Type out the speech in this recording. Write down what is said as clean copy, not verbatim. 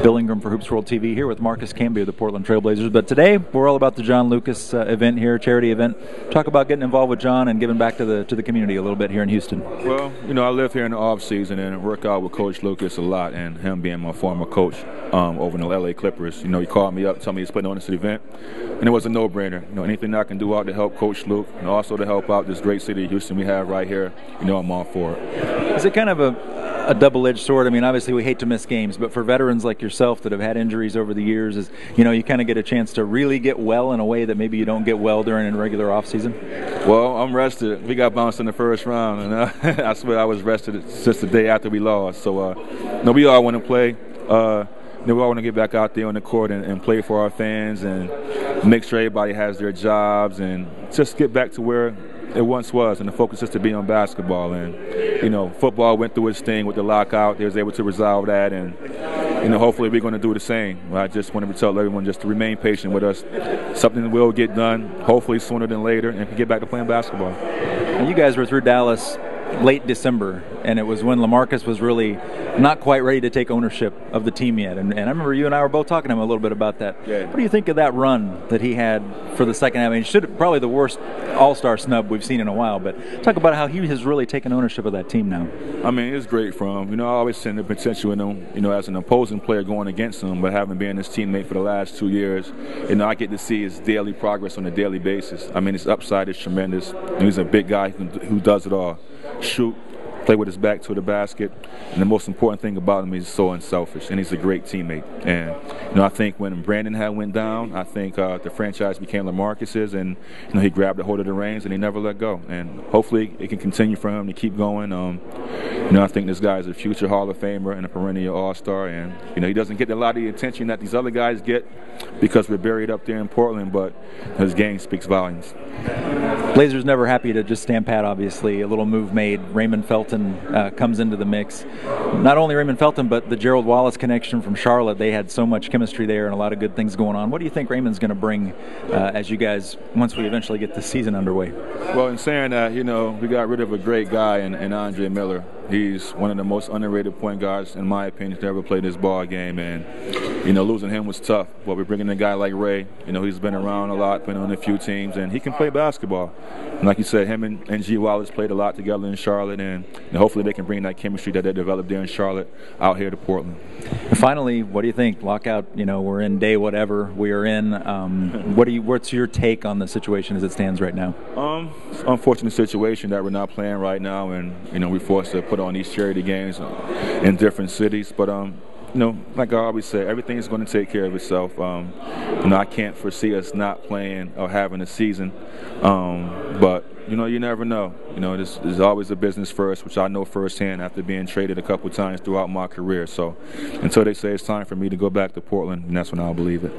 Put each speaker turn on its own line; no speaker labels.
Bill Ingram for HOOPSWORLD TV here with Marcus Camby of the Portland Trail Blazers. But today we're all about the John Lucas event here, charity event. Talk about getting involved with John and giving back to the community a little bit here in Houston.
Well, I live here in the off season and work out with Coach Lucas a lot, and him being my former coach over in the LA Clippers. He called me up, told me he's putting on this event, and it was a no-brainer. Anything I can do out to help Coach Luke, and also to help out this great city of Houston we have right here, I'm all for it.
Is it kind of a double-edged sword? I mean, obviously we hate to miss games, but for veterans like yourself that have had injuries over the years, you kind of get a chance to really get well in a way that maybe you don't get well during a regular off-season?
Well, I'm rested. We got bounced in the first round, and I swear I was rested since the day after we lost. So, we all want to play. We all want to get back out there on the court and play for our fans and make sure everybody has their jobs and just get back to where it once was, and the focus is to be on basketball. And football went through its thing with the lockout. They was able to resolve that, and hopefully we're going to do the same. I just want to tell everyone just to remain patient with us. Something will get done, hopefully sooner than later, and get back to playing basketball.
And you guys were through Dallas late December, and it was when LaMarcus was really not quite ready to take ownership of the team yet. And I remember you and I were both talking to him a little bit about that.
Yeah.
What do you think of that run that he had for the second half? I mean, probably the worst all-star snub we've seen in a while, but talk about how he has really taken ownership of that team now.
I mean, it's great for him. I always seen the potential in him, as an opposing player going against him, but having been his teammate for the last 2 years, I get to see his daily progress on a daily basis. I mean, his upside is tremendous. He's a big guy who does it all. Shoot, play with his back to the basket, and the most important thing about him is he's so unselfish, and he's a great teammate. And I think when Brandon had went down, I think the franchise became LaMarcus's, and he grabbed a hold of the reins and he never let go. And hopefully it can continue for him to keep going. I think this guy is a future Hall of Famer and a perennial All-Star, and he doesn't get a lot of the attention that these other guys get because we're buried up there in Portland, but his game speaks volumes.
Blazers never happy to just stand pat, obviously. A little move made. Raymond Felton comes into the mix. Not only Raymond Felton, but the Gerald Wallace connection from Charlotte. They had so much chemistry there and a lot of good things going on. What do you think Raymond's going to bring as you guys, once we eventually get the season underway?
Well, in saying that, we got rid of a great guy in Andre Miller. He's one of the most underrated point guards, in my opinion, to ever play this ball game. And, losing him was tough. But we're bringing in a guy like Ray. He's been around a lot, been on a few teams, and he can play basketball. And like you said, him and G. Wallace played a lot together in Charlotte, and hopefully they can bring that chemistry that they developed there in Charlotte out here to Portland.
And finally, what do you think? Lockout, we're in day whatever we are in. What's your take on the situation as it stands right now?
It's an unfortunate situation that we're not playing right now, and we're forced to put on these charity games in different cities. But like I always say, everything is going to take care of itself. I can't foresee us not playing or having a season. But you never know. There's always a business first, which I know firsthand after being traded a couple times throughout my career. So until they say it's time for me to go back to Portland, and that's when I'll believe it.